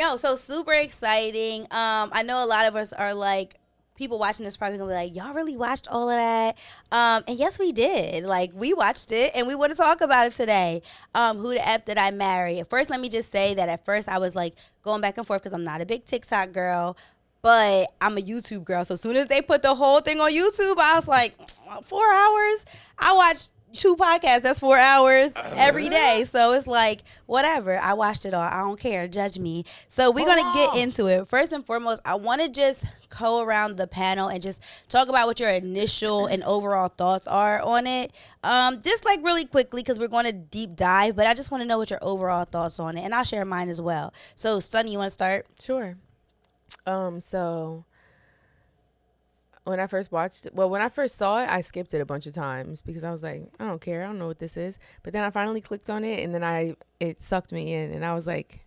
No, so super exciting. I know a lot of us are like, people watching this probably gonna be like, y'all really watched all of that? And yes, we did. Like, we watched it, and we want to talk about it today. Who the F did I marry? First, let me just say that at first I was like going back and forth because I'm not a big TikTok girl, but I'm a YouTube girl. So as soon as they put the whole thing on YouTube, I was like, 4 hours? I watched two podcasts. That's 4 hours every day. So it's like, whatever. I watched it all. I don't care. Judge me. So we're going to get into it. First and foremost, I want to just go around the panel and just talk about what your initial and overall thoughts are on it. Just like really quickly, because we're going to deep dive, but I just want to know what your overall thoughts on it. And I'll share mine as well. So, Sunny, you want to start? Sure. So when I first watched it, well, when I first saw it, I skipped it a bunch of times because I was like, I don't care. I don't know what this is. But then I finally clicked on it, and then it sucked me in, and I was like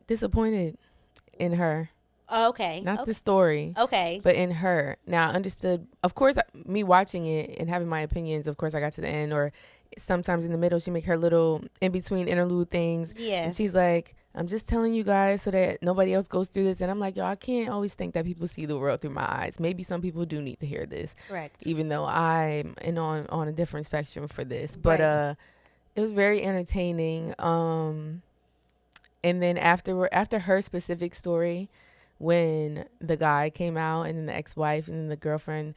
disappointed in her. Okay. Not the story. Okay. But in her. Now, I understood, of course, me watching it and having my opinions, of course, I got to the end, or sometimes in the middle, she make her little in-between interlude things. Yeah. And she's like, I'm just telling you guys so that nobody else goes through this. And I'm like, yo, I can't always think that people see the world through my eyes. Maybe some people do need to hear this. Correct. Even though I'm on a different spectrum for this. But Right. it was very entertaining. And then after her specific story, when the guy came out and then the ex-wife and then the girlfriend,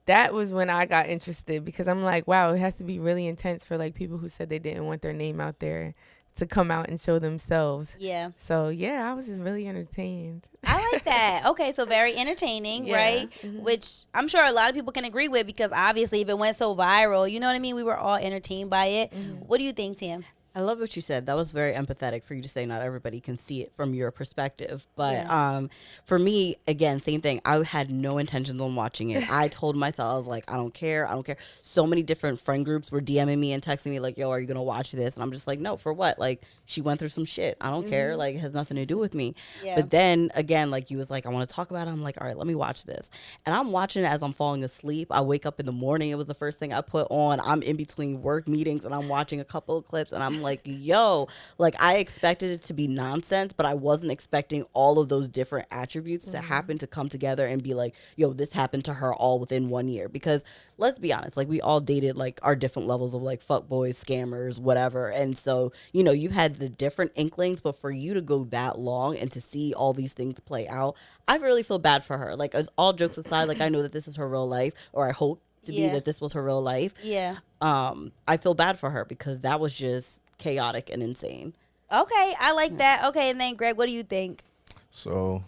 that was when I got interested, because I'm like, wow, it has to be really intense for like people who said they didn't want their name out there to come out and show themselves. Yeah. So yeah, I was just really entertained. I like that. Okay, so very entertaining, Yeah. right? Mhm. Which I'm sure a lot of people can agree with, because obviously if it went so viral, you know what I mean? We were all entertained by it. What do you think, Tim? I love what you said. That was very empathetic for you to say not everybody can see it from your perspective. But Yeah. for me, again, same thing. I had no intentions on watching it. I told myself, I was like, I don't care. I don't care. So many different friend groups were DMing me and texting me like, yo, are you going to watch this? And I'm just like, no, for what? Like, she went through some shit. I don't care. Like, it has nothing to do with me. Yeah. But then again, like you was like, I want to talk about it. I'm like, all right, let me watch this. And I'm watching it as I'm falling asleep. I wake up in the morning. It was the first thing I put on. I'm in between work meetings and I'm watching a couple of clips and I'm like, yo, like I expected it to be nonsense, but I wasn't expecting all of those different attributes to happen, to come together and be like, yo, this happened to her all within 1 year. Because let's be honest, like we all dated like our different levels of like fuck boys, scammers, whatever. And so, you know, you had the different inklings, but for you to go that long and to see all these things play out, I really feel bad for her. Like, as all jokes aside, like I know that this is her real life, or I hope to be Yeah. that this was her real life. Yeah. I feel bad for her because that was just chaotic and insane. Okay, I like that. Okay, and then Greg, what do you think? So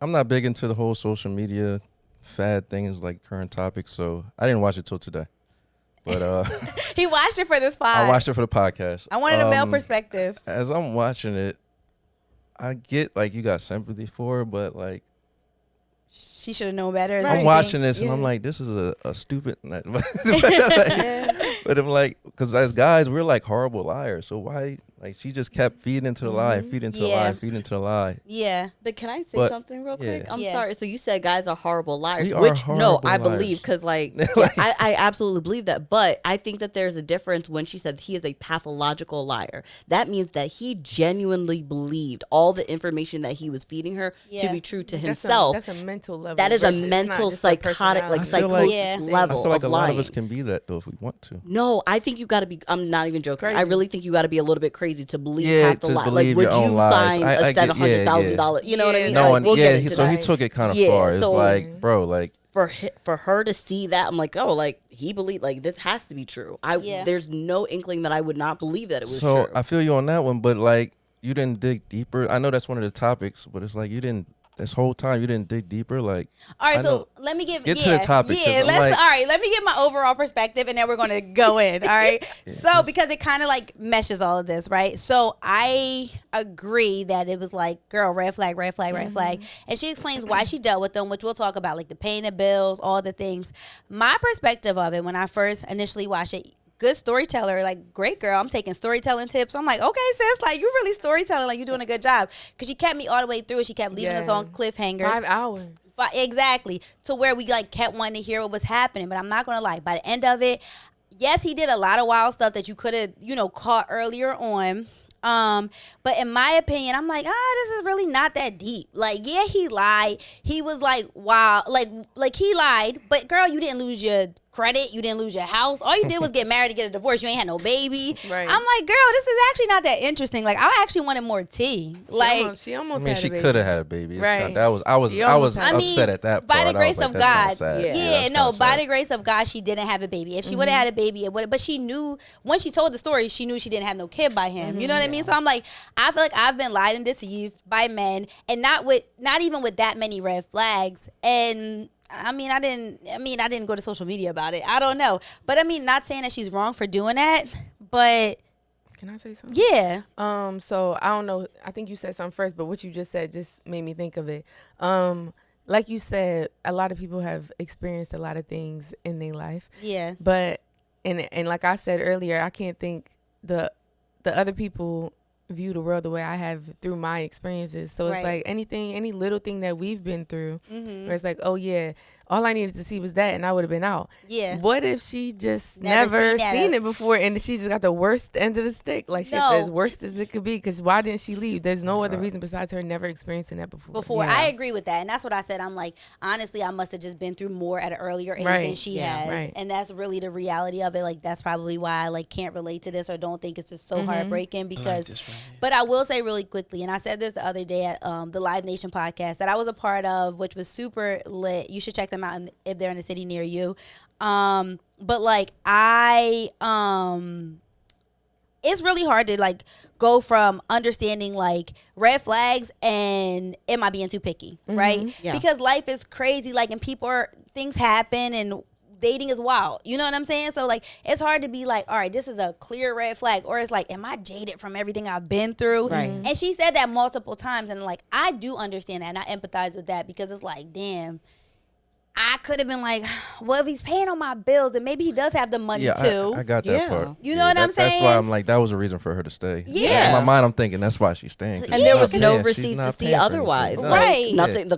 I'm not big into the whole social media fad thing as like current topic, so I didn't watch it till today. But He watched it for this pod. I watched it for the podcast. I wanted a male perspective. As I'm watching it, I get like you got sympathy for her, but like She should have known better. is what I'm you watching think? this and I'm Yeah. like, this is a stupid. But I'm like, because as guys, we're like horrible liars. So why, like, she just kept feeding into the lie, feeding into the Yeah. lie, feeding into the lie. Yeah. But can I say But, something real yeah. quick? I'm Yeah. sorry. So you said guys are horrible liars, We are which no, horrible I liars. believe, because like, Like- I absolutely believe that. But I think that there's a difference when she said he is a pathological liar. That means that he genuinely believed all the information that he was feeding her Yeah. to be true to himself. That's a mental level. That is a versus- it's not mental, just a psychotic, like personality. I feel psychosis like- Yeah. level I feel like of a lot lying. of us can be that though if we want to. No, I think you got to be. I'm not even joking. I Crazy. really think you got to be a little bit crazy to believe Yeah, half the to lie. Like, believe would your own you lies. sign I a get- yeah, $700,000? You know what I Yeah. mean? No Like, one, we'll yeah. get into So he that. took it kind of Yeah, far. It's so- like, bro, like For her to see that, I'm like, oh, like he believed, like this has to be true. Yeah. There's no inkling that I would not believe that it was so true. I feel you on that one, but like you didn't dig deeper. I know that's one of the topics, but it's like you didn't. This whole time you didn't dig deeper. Like, All right, I so know- let me give Get to the topic, 'cause Yeah, I'm let's like- all right. Let me give my overall perspective, and then we're gonna go in. All right. So because it kind of like meshes all of this, right? So I agree that it was like, girl, red flag, red flag, red flag, and she explains why she dealt with them, which we'll talk about, like the paying the bills, all the things. My perspective of it when I first initially watched it. Good storyteller, like great girl. I'm taking storytelling tips. I'm like, okay, sis, like you really storytelling, like you're doing a good job. Cause she kept me all the way through. She kept leaving us Yeah. on cliffhangers. 5 hours. Exactly. To where we like kept wanting to hear what was happening. But I'm not gonna lie, by the end of it, yes, he did a lot of wild stuff that you could have, caught earlier on. But in my opinion, I'm like, this is really not that deep. Like, yeah, he lied. He was like, wow, like he lied. But girl, you didn't lose your credit. You didn't lose your house. All you did was get married to get a divorce. You ain't had no baby. Right. I'm like, girl, this is actually not that interesting. Like, I actually wanted more tea. Like, she almost I mean, had she a baby. could have had a baby. It's Right. kinda- I was She I almost was had- I mean, upset at that by part. the I was grace like, of that's kinda God, sad. Yeah. yeah, that's no, kinda by sad. the grace of God, she didn't have a baby. If she would have had a baby, it would. But she knew when she told the story, she knew she didn't have no kid by him. You know what I mean? So I'm like, I feel like I've been lied and deceived by men, and not even with that many red flags. And I mean, I didn't go to social media about it. I don't know, but I mean, not saying that she's wrong for doing that, but Can I say something? yeah, So I don't know. I think you said something first, but what you just said just made me think of it. Like you said, a lot of people have experienced a lot of things in their life, yeah, but and like I said earlier, I can't think the other people view the world the way I have through my experiences. So Right. it's like any little thing that we've been through, mm-hmm. where it's like, oh yeah, all I needed to see was that, and I would have been out. yeah. What if she just Never never seen that. seen it before, and she just got the worst end of the stick, like shit No. as worst as it could be? Because why didn't she leave? There's no other reason besides her never experiencing that before. I agree with that, and that's what I said. I'm like, honestly, I must have just been through more at an earlier age than Right. she Yeah. has, Right. and that's really the reality of it. Like, that's probably why I like can't relate to this or don't think it's just so heartbreaking. Because, but I will say really quickly, and I said this the other day at the Live Nation podcast that I was a part of, which was super lit. You should check them out if they're in a city near you. But like it's really hard to like go from understanding like red flags and am I being too picky, right? Yeah. Because life is crazy, like, and things happen, and dating is wild. You know what I'm saying? So like it's hard to be like, all right, this is a clear red flag, or it's like, am I jaded from everything I've been through? Right. And she said that multiple times, and like I do understand that, and I empathize with that, because it's like, damn, I could have been like, well, if he's paying on my bills, then maybe he does have the money too. I got that Yeah. part. You know what I'm That's saying? why I'm like, that was a reason for her to stay. Yeah. In my mind, I'm thinking that's why she's staying. 'cause And she's there not was no paying. She's receipts to not see paying for otherwise. anything. Like, Right. nothing.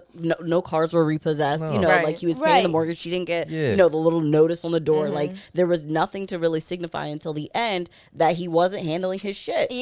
No cards were repossessed. No. You know, Right. like he was paying the Right. mortgage. She didn't get, Yeah. the little notice on the door. Like there was nothing to really signify until the end that he wasn't handling his shit.